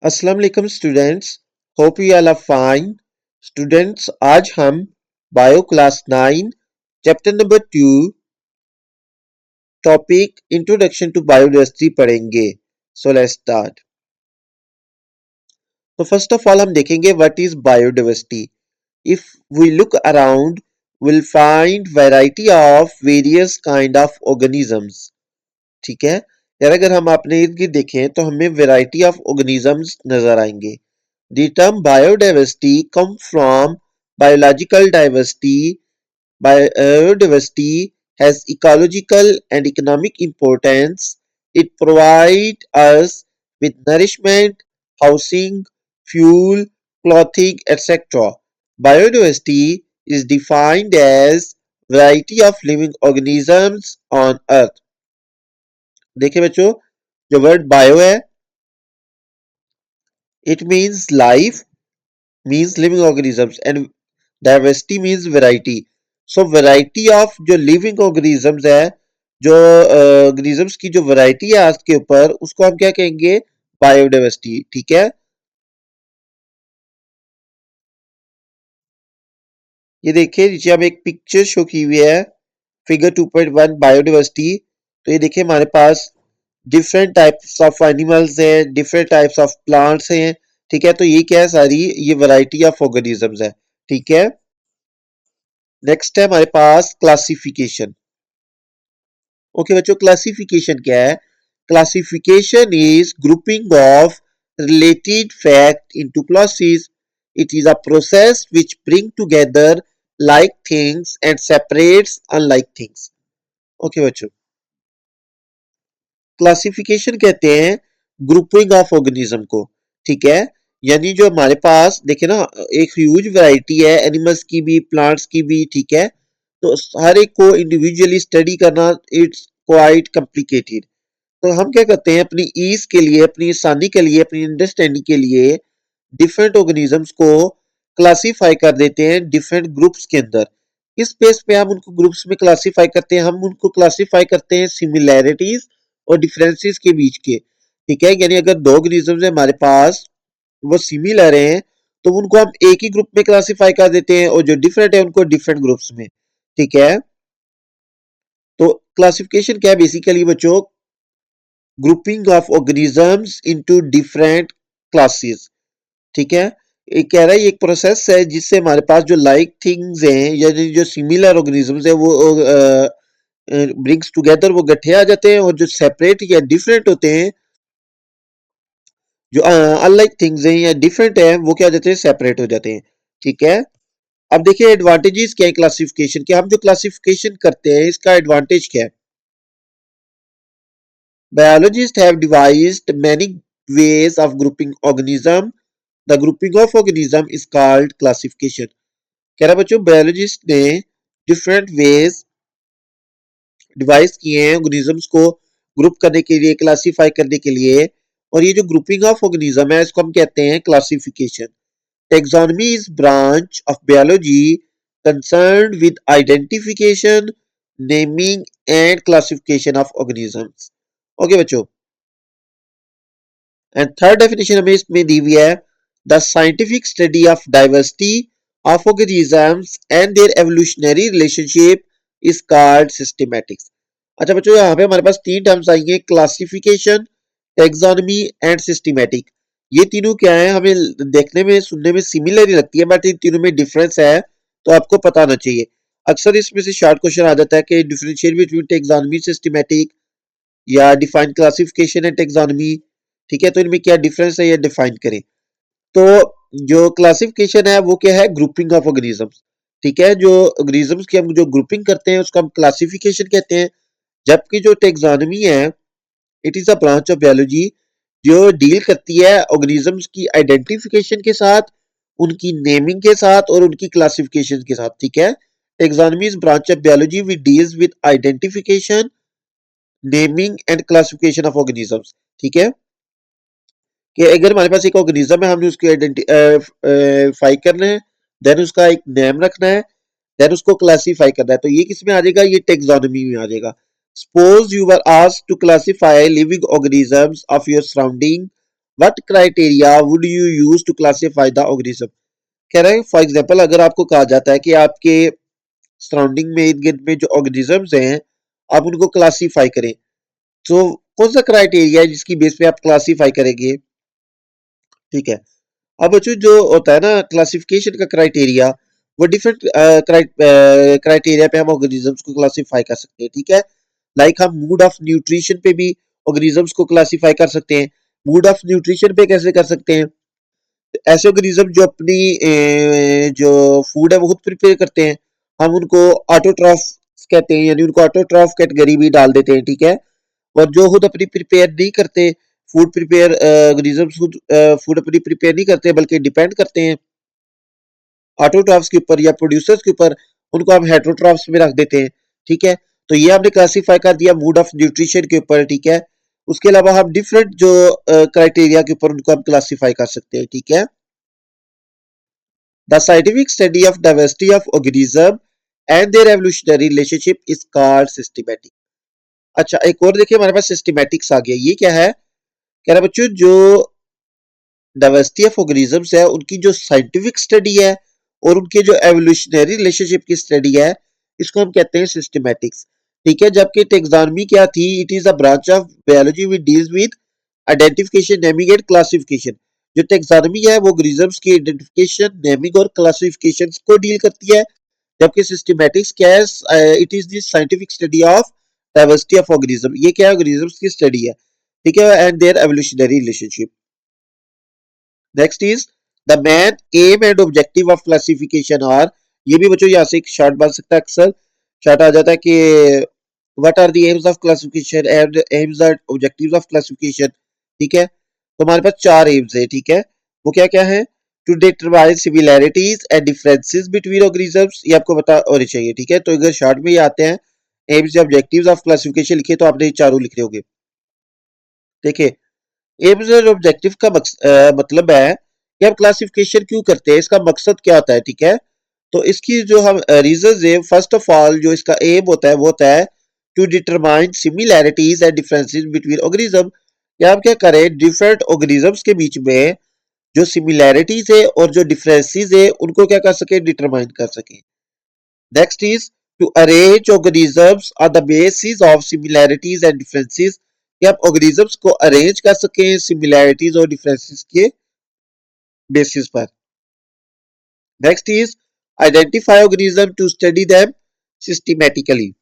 अस्सलाम वालेकुम students. Hope you all are fine. Students, आज हम bio class 9 chapter number 2 topic introduction to biodiversity पढ़ेंगे। So let's start. तो फर्स्ट ऑफ ऑल हम देखेंगे what is biodiversity. If we look around will find variety of various kind of organisms. ठीक है, यार अगर हम अपने इर्द गिर्द देखें तो हमें वैरायटी ऑफ ऑर्गेनिजम्स नजर आएंगे। The term biodiversity comes from biological diversity. Biodiversity has ecological and economic importance. It provides us with nourishment, housing, fuel, clothing, etc. Biodiversity is defined as variety of living organisms on earth. देखिए बच्चों, जो word bio है, it means life, means living organisms, and diversity means variety. So variety of जो living organisms है, जो organisms की जो variety है अर्थ के ऊपर, उसको हम क्या कहेंगे? बायोडाइवर्सिटी। ठीक है, ये देखिए नीचे अब एक पिक्चर शो की हुई है, फिगर 2.1 बायोडाइवर्सिटी। तो ये देखिए हमारे पास डिफरेंट टाइप्स ऑफ एनिमल्स हैं, डिफरेंट टाइप्स ऑफ प्लांट्स हैं। ठीक है, तो ये क्या है? सारी ये वैरायटी ऑफ ऑर्गेनिजम्स है। ठीक है, नेक्स्ट है हमारे पास क्लासिफिकेशन। ओके बच्चों, क्लासिफिकेशन क्या है? Classification is grouping of related fact into classes. It is a process which bring together like things and separates unlike things. Okay बच्चों, क्लासिफिकेशन कहते हैं ग्रुपिंग ऑफ ऑर्गेनिज्म को। ठीक है, यानी जो हमारे पास देखे ना, एक ह्यूज वैरायटी है एनिमल्स की भी, प्लांट्स की भी। ठीक है, तो हर एक को इंडिविजुअली स्टडी करना इट्स क्वाइट कॉम्प्लिकेटेड। तो हम क्या करते हैं, अपनी ईज के लिए, अपनी आसानी के लिए, अपनी अंडरस्टैंडिंग के लिए डिफरेंट ऑर्गेनिजम्स को क्लासीफाई कर देते हैं डिफरेंट ग्रुप्स के अंदर। किस बेस पे हम उनको ग्रुप्स में क्लासीफाई करते हैं? हम उनको क्लासीफाई करते हैं सिमिलैरिटीज और डिफरेंसेस के बीच के। ठीक है, यानी अगर दो ऑर्गेनिजम्स है हमारे पास, वो सिमिलर हैं, तो उनको हम एक ही ग्रुप में क्लासीफाई कर देते हैं, और जो डिफरेंट है उनको डिफरेंट ग्रुप्स में। ठीक है, तो क्लासिफिकेशन क्या है बेसिकली बच्चों? Grouping of organisms into different classes. ठीक है, ये कह रहा है ये एक प्रोसेस है जिससे हमारे पास जो लाइक थिंग्स हैं या जो सिमिलर ऑर्गेनिजम्स हैं वो ब्रिंग्स टुगेदर, वो गठे आ जाते हैं, और जो सेपरेट या डिफरेंट होते हैं, जो अनलाइक थिंग्स हैं या डिफरेंट है, वो क्या हो जाते हैं? सेपरेट हो जाते हैं। ठीक है, अब देखिए एडवांटेजेस क्या है क्लासिफिकेशन के। हम जो क्लासिफिकेशन करते हैं इसका एडवांटेज क्या है? Biologists have devised many ways of grouping organism. The grouping of organism is called classification. कह रहा बच्चों, बायोलॉजिस्ट ने डिफरेंट वेज डिवाइस किए हैं ऑर्गेनिजम्स को ग्रुप करने के लिए, क्लासिफाई करने के लिए, और ये जो ग्रुपिंग ऑफ ऑर्गेनिज्म है इसको हम कहते हैं classification. Taxonomy is branch of biology concerned with identification, naming and classification of organisms. Okay बच्चों, एंड थर्ड डेफिनेशन हमें इसमें दी हुई है, the scientific study of diversity of organisms and their evolutionary relationship is called systematics. अच्छा बच्चों, यहाँ पे हमारे पास तीन टर्म्स आएंगे, क्लासिफिकेशन, टेक्सोनॉमी एंड सिस्टमैटिक। ये तीनों क्या है? हमें देखने में, सुनने में सिमिलर ही लगती है, बट इन तीनों में डिफरेंस है, तो आपको पता होना चाहिए। अक्सर इसमें से शॉर्ट क्वेश्चन आ जाता है कि डिफरेंशिएट बिटवीन टेक्सोनॉमी सिस्टमैटिक, या डिफाइन क्लासिफिकेशन एंड टेक्सोनॉमी। ठीक है, तो इनमें क्या डिफरेंस है ये डिफाइन करें। तो जो क्लासिफिकेशन है वो क्या है? Grouping of organisms. ठीक है, जो ऑर्गेनिजम्स की हम जो ग्रुपिंग करते हैं उसको हम क्लासिफिकेशन कहते हैं। जबकि जो टेक्सोनॉमी है, it is a branch of biology जो डील करती है ऑर्गेनिजम्स की आइडेंटिफिकेशन के साथ, उनकी नेमिंग के साथ, और उनकी क्लासिफिकेशन के साथ। ठीक है, taxonomy is branch of biology which deals with identification, naming and classification of organisms. ठीक है, कि अगर हमारे पास एक ऑर्गेनिज्म है, हमने उसको आइडेंटिफाई करना है, देन उसका एक नेम रखना है, देन उसको क्लासीफाई करना है, तो ये किस में आ जाएगा? ये टेक्सोनॉमी में आ जाएगा। Suppose you were asked to classify living organisms of your surrounding, what criteria would you use to classify the organism. कह रहे हैं फॉर एग्जांपल अगर आपको कहा जाता है कि आपके सराउंडिंग में इर्द गिर्द में जो ऑर्गेनिजम्स हैं आप उनको क्लासीफाई करें, तो कौन सा क्राइटेरिया है जिसकी बेस पे आप क्लासीफाई करेंगे। ठीक है, अब बच्चों जो होता है ना क्लासिफिकेशन का क्राइटेरिया, वो डिफरेंट क्राइटेरिया पे हम ऑर्गेनिजम्स को क्लासीफाई कर सकते हैं। ठीक है, लाइक हम मूड ऑफ न्यूट्रिशन पे भी ऑर्गेनिजम्स को क्लासीफाई कर सकते हैं। मूड ऑफ न्यूट्रिशन पे कैसे कर सकते हैं, ऐसे ऑर्गेनिज्म जो अपनी जो फूड है वो खुद प्रिपेयर करते हैं, हम उनको ऑटोट्रॉफ कहते हैं, यानी उनको ऑटोट्रॉफ कैटेगरी भी डाल देते हैं। ठीक है, और जो खुद अपनी प्रिपेयर नहीं करते फूड प्रिपेयर ऑर्गेनिजम्स खुद फूड अपनी प्रिपेयर नहीं करते बल्कि डिपेंड करते हैं ऑटोट्रॉफ्स के ऊपर या प्रोड्यूसर्स के ऊपर, उनको हम हेटरोट्रॉफ्स में रख देते हैं। ठीक है, तो ये हमने क्लासीफाई कर दिया मूड ऑफ न्यूट्रिशन के ऊपर। ठीक है, उसके अलावा हम डिफरेंट जो क्राइटेरिया के ऊपर उनको हम क्लासीफाई कर सकते हैं। ठीक है, the scientific study of diversity of organism and their evolutionary relationship is called systematic. अच्छा, एक और देखिए हमारे पास सिस्टमैटिक्स आ गया। ये क्या है, कह रहा बच्चों जो डाइवर्सिटी ऑफ ऑर्गेनिजम्स है उनकी जो साइंटिफिक स्टडी है और उनके जो एवोल्यूशनरी रिलेशनशिप की स्टडी है, इसको हम कहते हैं सिस्टमैटिक्स। ठीक है, जबकि टेक्सोनॉमी क्या थी, it is a branch of biology which deals with identification, naming and classification. जो टेक्सोनॉमी है वो ऑर्गेनिजम्स की आइडेंटिफिकेशन, नेमिंग और क्लासिफिकेशन को डील करती है, जबकि सिस्टमैटिक्स क्या है, it is the scientific study of diversity of organism. ये क्या है, ऑर्गेनिजम्स की स्टडी है। ठीक है, and their evolutionary relationship. Next is the main aim and objective of classification are. ये भी बच्चों यहाँ से एक शॉर्ट बन सकता है, अक्सर शॉर्ट आ जाता है कि what are the aims of classification and aims and objectives of classification. ठीक है, तो हमारे पास चार एम्स है। ठीक है, वो क्या क्या है, to determine similarities and differences between organisms, ये आपको पता होने चाहिए। ठीक है, तो अगर शॉर्ट में ये आते हैं एम्स या ऑब्जेक्टिव्स ऑफ क्लासिफिकेशन लिखे तो आपने ये चारों लिख रहे होंगे। देखिए, एम्स और ऑब्जेक्टिव का मतलब है कि हम क्लासिफिकेशन क्यों करते हैं, इसका मकसद क्या होता है। ठीक है, तो इसकी जो हम रीजंस है, फर्स्ट ऑफ ऑल जो इसका एम होता है वो होता है to determine similarities and differences between organism. या हम क्या करें, डिफरेंट ऑर्गेनिजम्स के बीच में जो सिमिलैरिटीज है और जो डिफरेंसेस है उनको क्या कर सके, डिटरमाइन कर सके। Next is to arrange organisms on the basis of similarities and differences, कि आप ऑर्गेनिजम्स को अरेंज कर सकें सिमिलैरिटीज और डिफरेंसेस के बेसिस पर। Next is identify organism to study them systematically,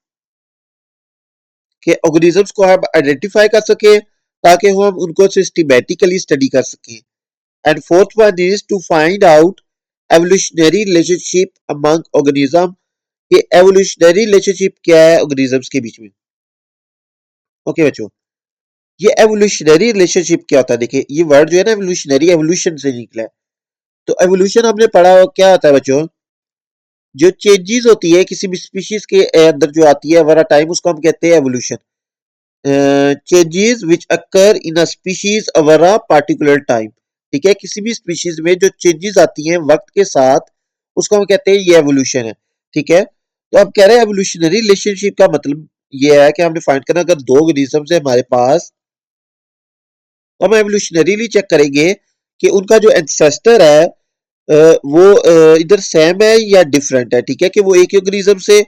कि ऑर्गेनिजम्स को हम आइडेंटिफाई कर सके ताकि हम उनको सिस्टमैटिकली स्टडी कर सकें। And fourth one is to find out evolutionary relationship among organism, ये एवोल्यूशनरी रिलेशनशिप क्या है ऑर्गेनिजम्स के बीच में। ओके बच्चों, ये एवोल्यूशनरी रिलेशनशिप क्या होता है, देखिए ये वर्ड जो है ना एवोल्यूशनरी, एवोल्यूशन से निकला है। तो एवोल्यूशन हमने पढ़ा क्या होता है बच्चों, जो चेंजेस होती है किसी भी स्पीशीज के अंदर जो आती है ओवर टाइम, उसको हम कहते हैं evolution. Changes which occur in a species over a particular time. ठीक है, किसी भी स्पीशीज में जो चेंजेस आती हैं वक्त के साथ, उसको हम कहते हैं ये एवोल्यूशन है। ठीक है, तो अब कह रहे हैं एवोल्यूशनरी रिलेशनशिप का मतलब ये है कि हमने फाइंड करना, अगर दो ऑर्गेनिजम्स है हमारे पास, तो हम एवोल्यूशनरीली चेक करेंगे कि उनका जो एंसेस्टर है वो इधर सेम है या डिफरेंट है। ठीक है, कि वो एक ही ऑर्गेनिज्म से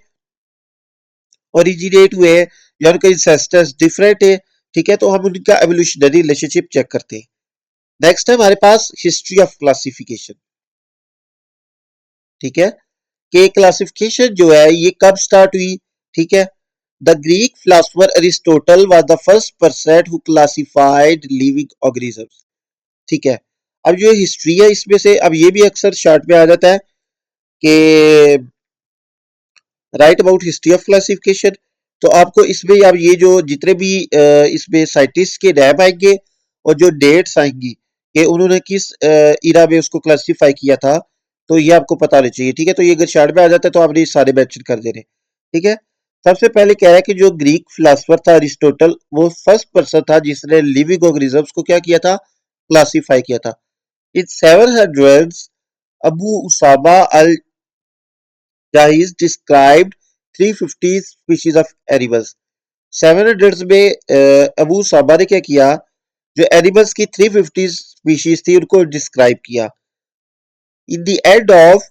ओरिजिनेट हुए हैं या उनका इंसेस्टर्स डिफरेंट है। ठीक है, तो हम उनका एवोल्यूशनरी रिलेशनशिप चेक करते हैं। नेक्स्ट है हमारे पास हिस्ट्री ऑफ क्लासिफिकेशन। ठीक है, कि क्लासिफिकेशन जो है ये कब स्टार्ट हुई। ठीक है, the Greek philosopher Aristotle was the first person who classified living organisms. ठीक है, अब जो हिस्ट्री है इसमें से अब ये भी अक्सर शॉर्ट में आ जाता है कि right about history of classification. तो आपको इसमें अब ये जो जितने भी इसमें साइंटिस्ट के नाम आएंगे और जो डेट्स आएंगी कि उन्होंने किस इरा में उसको क्लासिफाई किया था, तो ये आपको पता होना चाहिए। ठीक है, तो ये अगर शार्ट में आ जाता है तो आपने ये सारे मेंशन कर देने। ठीक है, सबसे पहले कह रहा है कि जो ग्रीक फिलोसफर था अरिस्टोटल, वो फर्स्ट पर्सन था जिसने लिविंग ऑर्गेनिजम्स को क्या किया था, क्लासिफाई किया था। इन 700 अबू उसामा अल जाहिज डिस्क्राइब्ड 350 स्पीशीज ऑफ एनिमल्स। 700 में अबू साबा ने क्या किया, जो एनिमल्स की 350 स्पीशीज थी उनको डिस्क्राइब किया। In the end of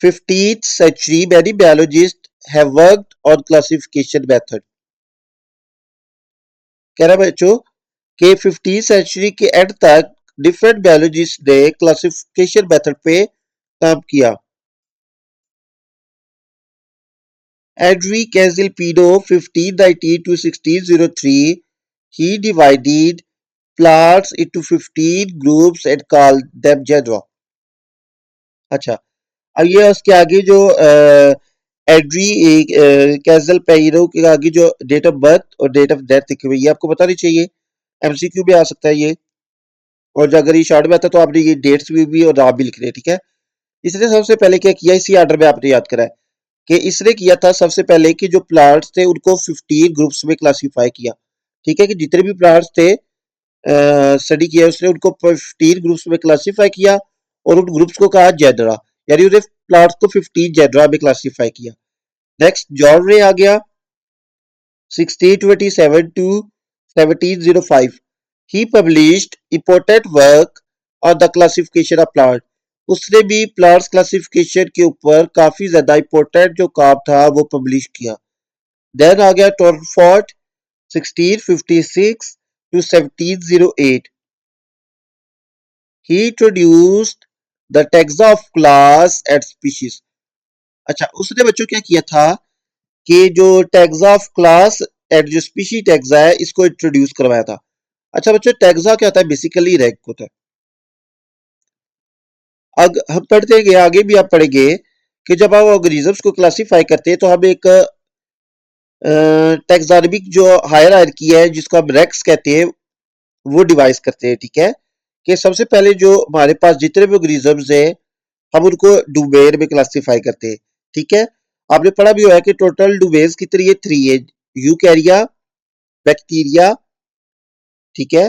15th century many biologists have worked on classification method। कह रहा बच्चों कि 15th सेंचुरी के एंड तक डिफरेंट बायोलॉजिस्ट ने क्लासिफिकेशन मेथड पे काम किया। Henri Casilpino 1519 to 1603 he divided plants into 15 groups and called them genera। अच्छा, अब ये उसके आगे जो एड्री कैजल पेरो के आगे जो डेट ऑफ बर्थ और डेट ऑफ डेथ लिखी हुई है आपको बतानी चाहिए, एमसीक्यू में आ सकता है ये। और अगर ये शॉर्ट में आता है तो आपने ये डेट्स भी और नाम भी लिखने हैं, ठीक है। इसने सबसे पहले क्या किया, इसी ऑर्डर में आपने याद करा है कि इसने किया था सबसे पहले कि जो प्लांट्स थे उनको 15 ग्रुप्स में क्लासिफाई किया। ठीक है, कि जितने भी प्लांट्स थे स्टडी किया उसने उनको 15 ग्रुप्स में क्लासिफाई किया और उन ग्रुप्स को कहा जेनरा, यानी उसने प्लांट्स को 15 जेनरा में क्लासिफाई किया। नेक्स्ट जॉन रे आ गया 1627 to 1705 he published important work on the classification of plant। उसने भी प्लांट्स क्लासिफिकेशन के ऊपर काफी ज्यादा इंपॉर्टेंट जो काम था वो पब्लिश किया। देन आ गया टॉर्नफोर्ड 1656 to 1708 he introduced the taxa of class and species। अच्छा, उसने बच्चों क्या किया था कि जो टैक्सा ऑफ क्लास एंड जो स्पीशी टैक्सा है इसको इंट्रोड्यूस करवाया था। अच्छा बच्चों, टैक्सा क्या होता है, बेसिकली रैंक होता है। अब हम पढ़ते हैं आगे भी आप पढ़ेंगे कि जब आप ऑर्गेनिजम्स को क्लासिफाई करते हैं तो हम एक टैक्सोनॉमिक जो हायरार्की है जिसको हम रैंक्स कहते हैं वो डिवाइस करते हैं। ठीक है, कि सबसे पहले जो हमारे पास जितने भी ऑर्गेनिजम्स हैं हम उनको डोमेन में क्लासिफाई करते हैं। ठीक है, आपने पढ़ा भी हुआ है कि टोटल डोमेन्स कितनी है, 3 है। यूकैरिया, बैक्टीरिया, ठीक है,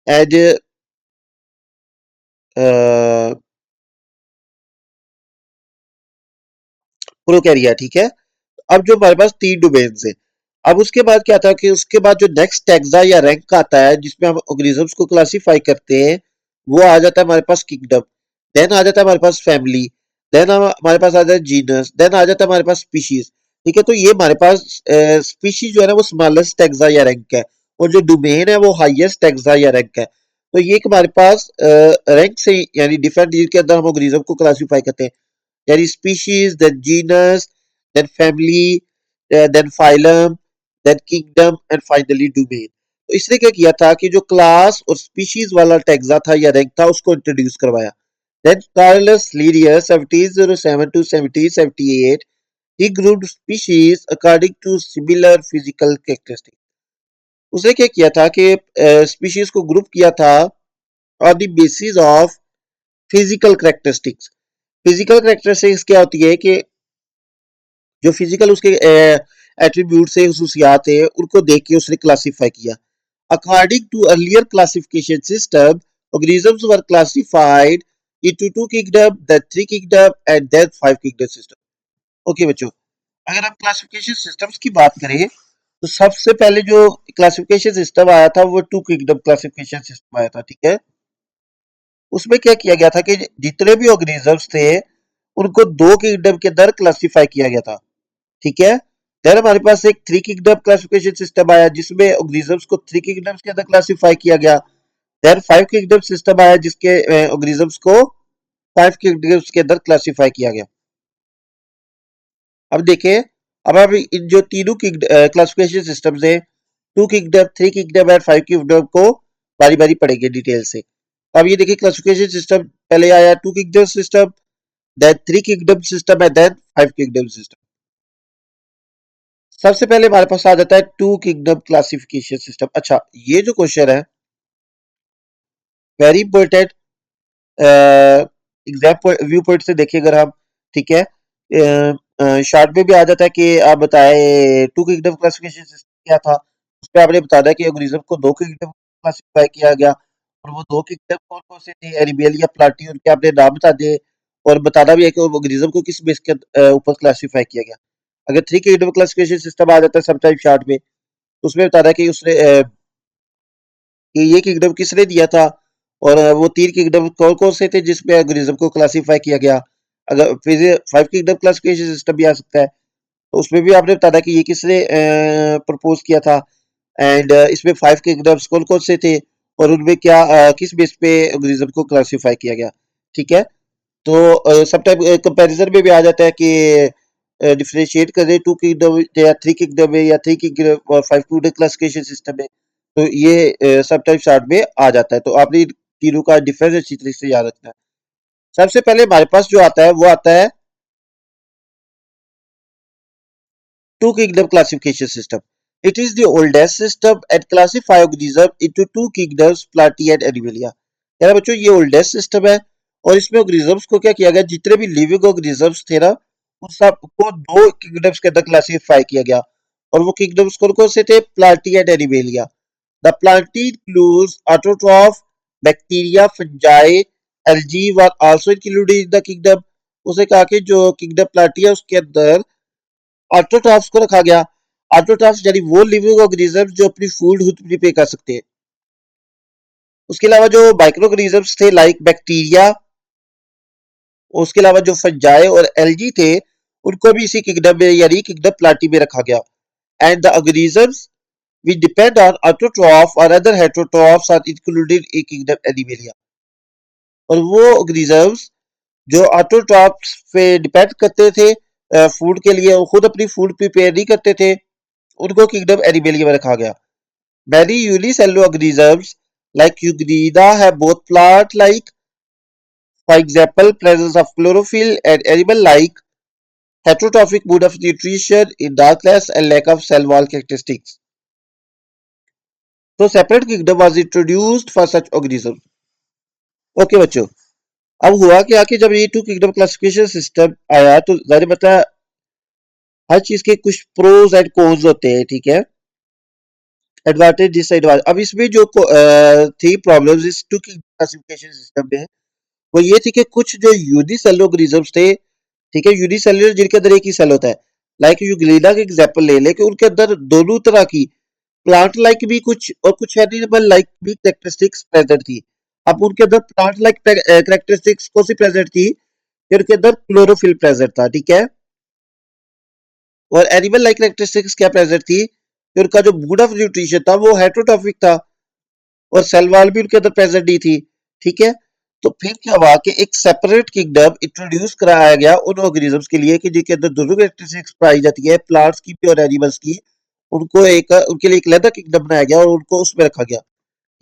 एंड प्रोकैरिया। ठीक है, अब जो हमारे पास 3 डोमेन्स है, अब उसके बाद क्या था कि उसके बाद जो नेक्स्ट टैक्सा या रैंक आता है जिसमें हम ऑर्गेनिजम्स को क्लासिफाई करते हैं वो आ जाता है हमारे पास किंगडम। देन आ जाता है हमारे पास फैमिली। देन हमारे पास आ जाता है जीनस। देन आ जाता है हमारे पास स्पीशीज। ठीक है, तो ये हमारे पास स्पीशीज जो है ना वो स्मॉलेस्ट टैक्सा या रैंक है और जो डोमेन है वो हाईएस्ट टैक्सा या रैंक है। तो ये एक हमारे पास रैंक से यानी डिफरेंट के अंदर हम ऑर्गेनिज्म को क्लासिफाई करते हैं, यानी species, then genus, then family, then phylum, then kingdom and finally domain. तो इसने क्या किया था कि जो क्लास और स्पीशीज वाला टैक्सा था या रैंक था उसको इंट्रोड्यूस करवाया। Then Carolus Linnaeus 1707 to 1778 he grouped species according to similar physical characteristics। उसने क्या किया था कि स्पीशीज को ग्रुप किया था on the basis of physical characteristics. Physical characteristics क्या होती है कि जो फिजिकल उसके एट्रीब्यूट्स है, खसूसियात है, उनको देख के उसने क्लासिफाई किया। According to earlier classification system organisms were classified into 2 kingdom, then 3 kingdom and then 5 kingdom system। Okay बच्चों, अगर हम क्लासिफिकेशन सिस्टम्स की बात करें तो सबसे पहले जो क्लासिफिकेशन सिस्टम आया था वो 2 किंगडम क्लासिफिकेशन सिस्टम आया था। ठीक है, उसमें क्या किया गया था कि जितने भी ऑर्गेनिजम्स थे उनको 2 किंगडम के अंदर क्लासिफाई किया गया था। ठीक है, देन हमारे पास एक 3 किंगडम क्लासिफिकेशन सिस्टम आया जिसमें ऑर्गेनिजम्स को 3 किंगडम्स के अंदर क्लासिफाई किया गया। देन 5 किंगडम सिस्टम आया जिसके ऑर्गेनिजम्स को 5 किंगडम्स के अंदर क्लासिफाई किया गया। अब देखिए, अब हम इन जो तीनों क्लासिफिकेशन सिस्टम्स है, 2 किंगडम, 3 किंगडम एंड 5 किंगडम को बारी बारी पढ़ेंगे डिटेल से। अब ये देखिए क्लासिफिकेशन सिस्टम पहले आया 2 kingdom system, then 3 kingdom system and then 5 kingdom system. सबसे पहले हमारे पास आ जाता है 2 किंगडम क्लासिफिकेशन सिस्टम। अच्छा, ये जो क्वेश्चन है very important exam view point से देखिए अगर हम, ठीक है, शॉर्ट में भी आ जाता है कि आप बताए 2 किंगडम क्लासिफिकेशन सिस्टम क्या था। उस पर आपने बताया कि ऑर्गेनिज्म को 2 किंगडम क्लासिफाई किया गया और वो 2 किंगडम कौन कौन से थे, एनिमल या प्लांटी, उनके आपने नाम बता दिए और बताना भी है कि ऑर्गेनिज्म को किस बेस के ऊपर क्लासिफाई किया गया। अगर 3 किंगडम क्लासिफिकेशन सिस्टम आ जाता है समटाइम शॉर्ट में, तो उसमें बता रहा है कि उसने कि ये किंगडम किसने दिया था और वो 3 किंगडम कौन कौन से थे जिसमें ऑर्गेनिज्म को क्लासिफाई किया गया। अगर फिर 5 किंगडम क्लासिफिकेशन सिस्टम भी आ सकता है, तो उसमें भी आपने बताया कि ये किसने प्रपोज किया था। एंड इसमें 5 किंगडम्स कौन कौन से थे और उनमें क्या किस बेस पे ऑर्गेनिज्म को क्लासिफाई किया गया। ठीक है, तो सब टाइम कंपैरिजन में भी आ जाता है कि डिफरेंशिएट करें 2 किंगडम या 3 किंगडम में या 3 किंगडम और 5 किंगडम क्लासिफिकेशन सिस्टम में, तो ये सब टाइम शार्ट में आ जाता है। तो आपने इन तीनों का डिफरेंस अच्छी तरीके से याद रखना है। सबसे पहले हमारे पास जो आता है वो आता है 2 Kingdom classification system. It is the oldest system and classify organism into 2 kingdoms, Platy and Animalia. यार बच्चों ये ओल्डेस्ट सिस्टम है और इसमें ऑर्गेनिजम्स को क्या किया गया, जितने भी लिविंग ऑर्गेनिजम्स थे ना उन सबको 2 किंगडम्स के अंदर क्लासिफाई किया गया। और वो किंगडम्स कौन कौन से थे, plantae and animalia. The plantae includes autotroph, bacteria, fungi, algae were also included in the kingdom. उसे कहा कि जो किंगडम प्लाटी है उसके अंदर ऑटोट्रॉफ्स को रखा गया। ऑटोट्रॉफ्स यानी वो लिविंग ऑर्गेनिज्म जो अपनी फूड खुद प्रिपेयर कर सकते हैं। उसके अलावा जो माइक्रो ऑर्गेनिजम्स थे लाइक बैक्टीरिया, उसके अलावा जो फंजाई और एल्गी थे उनको भी इसी किंगडम में यानी किंगडम प्लाटी में रखा गया। And the organisms which depend on autotroph or other heterotrophs are included in kingdom Animalia। और वो ऑर्गेनिजम्स जो ऑटोट्रॉफ्स पे डिपेंड करते थे फूड के लिए, वो खुद अपनी फूड प्रिपेयर नहीं करते थे, उनको किंगडम एनिमेलिया में रखा गया। Many unicellular organisms like Euglena have both plant-like, for example, presence of chlorophyll, and animal-like, heterotrophic mode of nutrition in darkness and lack of cell wall characteristics. So separate kingdom was introduced for such organisms. Okay बच्चों, अब हुआ क्या कि जब ये 2 kingdom classification system आया तो जाहिर बता हर चीज के कुछ प्रोज एंड कॉन्स होते हैं। ठीक है, एडवांटेज डिसएडवांटेज। अब इसमें जो थी प्रॉब्लम्स इस 2 किंगडम क्लासिफिकेशन सिस्टम में वो ये थी कि कुछ जो यूनिसेलुलर ऑर्गेनिजम्स थे, ठीक है, यूनिसेलुलर जिनके अंदर एक ही सेल होता है, लाइक यूग्लिना के एग्जांपल ले ले कि उनके अंदर दोनों तरह की प्लांट लाइक भी कुछ और कुछ एनिमल लाइक भी कैरेक्टरिस्टिक्स प्रेजेंट थी। अब उनके अंदर प्लांट लाइक कैरेक्टरिस्टिक्स कौन सी प्रेजेंट थी कि उनके अंदर क्लोरोफिल प्रेजेंट था। ठीक है, और एनिमल लाइक कैरेक्टरिस्टिक्स क्या प्रेजेंट थी कि उनका जो मोड ऑफ न्यूट्रिशन था वो हेटरोट्रॉफिक था और सेल वॉल भी उनके अंदर प्रेजेंट नहीं थी। ठीक है, तो फिर क्या हुआ कि एक सेपरेट किंगडम इंट्रोड्यूस कराया गया उन ऑर्गेनिजम्स के लिए कि जिनके अंदर दोनों कैरेक्टरिस्टिक्स पाई जाती है, प्लांट्स की भी और एनिमल्स की। उनको एक उनके लिए एक लेदर किंगडम बनाया गया और उनको उसमें रखा गया।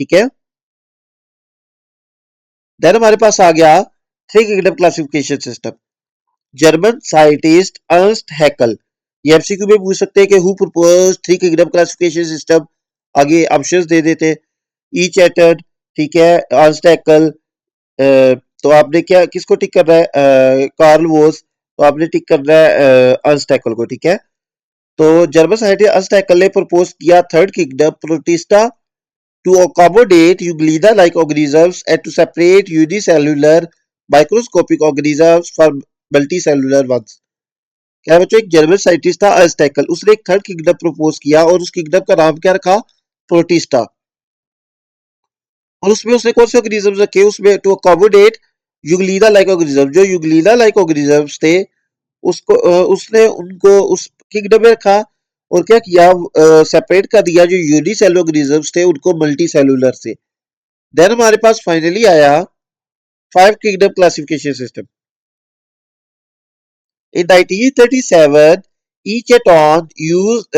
ठीक है, देन हमारे पास आ गया 3 kingdom classification system. German scientist Ernst Haeckel, ये एमसीक्यू में पूछ सकते हैं कि who propose 3 kingdom classification system. आगे ऑप्शंस दे देते, ई चैटर्ड, ठीक है, अर्नस्ट हैकल, तो आपने क्या किसको टिक करना है, कार्ल वोस, तो आपने टिक करना है अर्नस्ट हैकल को। ठीक है, तो जर्मन साइंटिस्ट अर्नस्ट हैकल ने प्रपोज किया third kingdom protista to accommodate Euglena-like organisms and to separate unicellular microscopic organisms from multicellular ones। क्या है बच्चों, एक जर्मन साइंटिस्ट था अर्स्टैकल, उसने एक थर्ड किंगडम प्रपोज किया और उस किंगडम का नाम क्या रखा, प्रोटिस्टा। और उसमें उसने कौन से ऑर्गेनिजम्स रखे, उसमें to accommodate euglena like organism, जो यूग्लीना लाइक ऑर्गेनिजम्स थे उसको उसने उनको उस किंगडम में रखा और क्या किया, सेपरेट कर दिया जो यूनिसेलुलर ऑर्गेनिजम्स थे उनको मल्टी सेलुलर से। देन हमारे पास फाइनली आया 5 kingdom classification system. In 1937, Echaton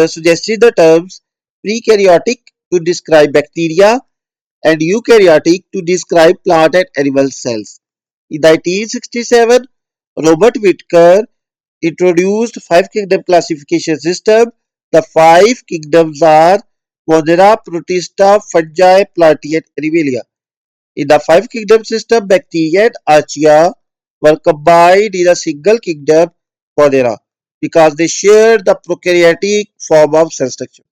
suggested the terms prekaryotic to describe bacteria and eukaryotic to describe plant and animal cells. In 1967, Robert Whitaker introduced 5 kingdom classification system. The 5 kingdoms are Monera, Protista, Fungi, Plantae, and Animalia. In the 5 kingdom system, bacteria and archaea were combined in a single kingdom, Monera, because they shared the prokaryotic form of cell structure।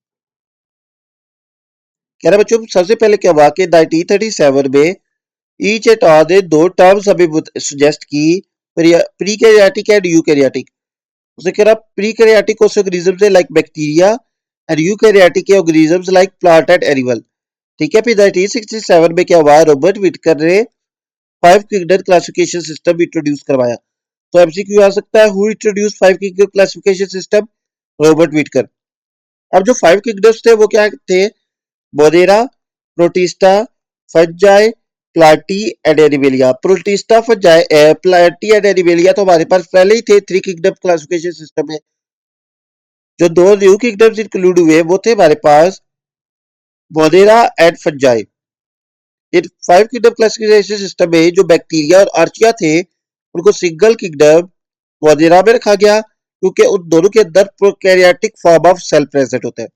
कह रहे बच्चों सबसे पहले क्या हुआ कि 1937 में each at all ने दो टर्म्स हमें सुजेस्ट की, प्रीकैरियोटिक एंड यूकैरियोटिक। उसने कह रहा prokaryotic organisms like bacteria and eukaryotic organisms like plant and animal. ठीक है, फिर 1967 में क्या हुआ, रॉबर्ट विटकर ने 5 किंगडम क्लासिफिकेशन सिस्टम इंट्रोड्यूस करवाया। तो एमसीक्यू आ सकता है, who introduce 5 kingdom classification system? Robert Whittaker. अब जो 5 किंगडम्स थे वो क्या थे? Monera, protista, fungi, plantae and animalia. Protista, fungi, plantae and animalia तो हमारे पास पहले ही थे 3 किंगडम क्लासिफिकेशन सिस्टम में। जो 2 न्यू किंगडम्स इंक्लूड हुए वो थे हमारे पास मोदेरा एंड फंजाई। इन 5 किंगडम क्लासिफिकेशन सिस्टम में जो बैक्टीरिया और आर्चिया थे उनको सिंगल किंगडम मोदेरा में रखा गया, क्योंकि उन दोनों के अंदर prokaryotic form of cell present होता है।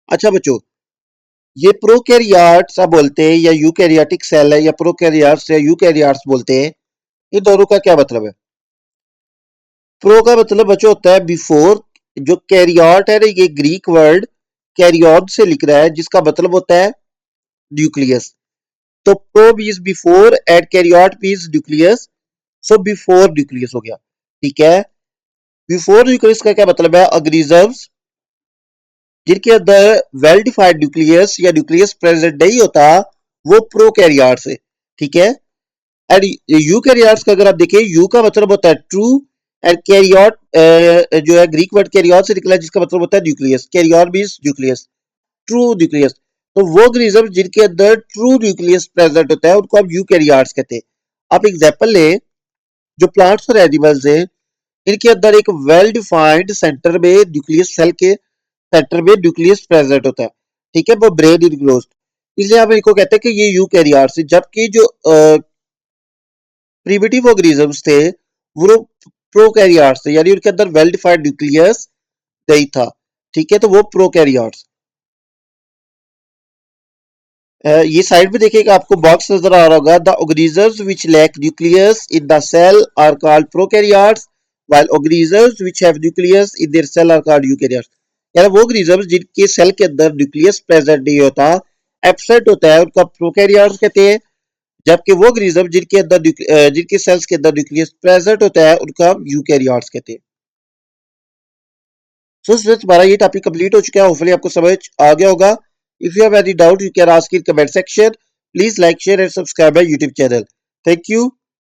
अच्छा बच्चों, ये प्रोकैरियोट्स आप बोलते हैं या यूकैरियोटिक सेल है, या प्रोकैरियोट्स या यूकैरियोट्स बोलते हैं, इन दोनों का क्या मतलब है? प्रो का मतलब बच्चों होता है बिफोर। जो कैरियोट है ना, ये ग्रीक वर्ड कैरियन से लिख रहा है, जिसका मतलब होता है न्यूक्लियस। तो pro means before and karyote means nucleus. So before nucleus हो गया। ठीक है, बिफोर न्यूक्लियस का क्या मतलब है? ऑर्गेनिजम्स जिनके अंदर वेल डिफाइंड न्यूक्लियस या न्यूक्लियस प्रेजेंट नहीं होता, वो प्रोकैरियोट्स है। ठीक है, एंड यूकैरियोट्स का अगर आप देखें, यू का मतलब होता है ट्रू, एंड कैरियोट जो है ग्रीक वर्ड कैरियोट से निकला है, जिसका मतलब होता है nucleus. Karyote means nucleus, true nucleus. तो वो ऑर्गेनिज्म जिनके अंदर ट्रू न्यूक्लियस प्रेजेंट होता है उनको हम यूकैरियोट्स कहते हैं। आप एग्जांपल ले, जो प्लांट्स और एनिमल्स हैं, इनके अंदर एक वेल डिफाइंड सेंटर में न्यूक्लियस, सेल के सेंटर में न्यूक्लियस प्रेजेंट होता है। ठीक है, वो ब्रेन इनक्लोज्ड, इसलिए हम इनको कहते हैं कि ये यूकैरियोट्स है। जबकि जो प्रिमिटिव ऑर्गेनिजम्स थे वो प्रोकैरियोट्स थे, यानी उनके अंदर वेल डिफाइंड न्यूक्लियस नहीं था। ठीक है, तो वो प्रोकैरियोट्स। ये साइड में देखिएगा, आपको बॉक्स नजर आ रहा होगा, the organisms which lack nucleus in the cell are called prokaryotes, while organisms which have nucleus in their cell are called eukaryotes. यानी वो ऑर्गेनिजम्स जिनके सेल के अंदर न्यूक्लियस प्रेजेंट नहीं होता, एब्सेंट होता है, उनको प्रोकैरियोट्स कहते हैं। जबकि वो ऑर्गेनिज्म जिनके अंदर जिनके सेल्स के अंदर न्यूक्लियस प्रेजेंट होता है, उनको हम यूकैरियोट्स कहते हैं। सो स्टूडेंट्स, हमारा ये टॉपिक कंप्लीट हो चुका है। होपफुली आपको समझ आ गया होगा। If you have any doubt, you can ask in comment section. Please like, share and subscribe my YouTube channel. Thank you.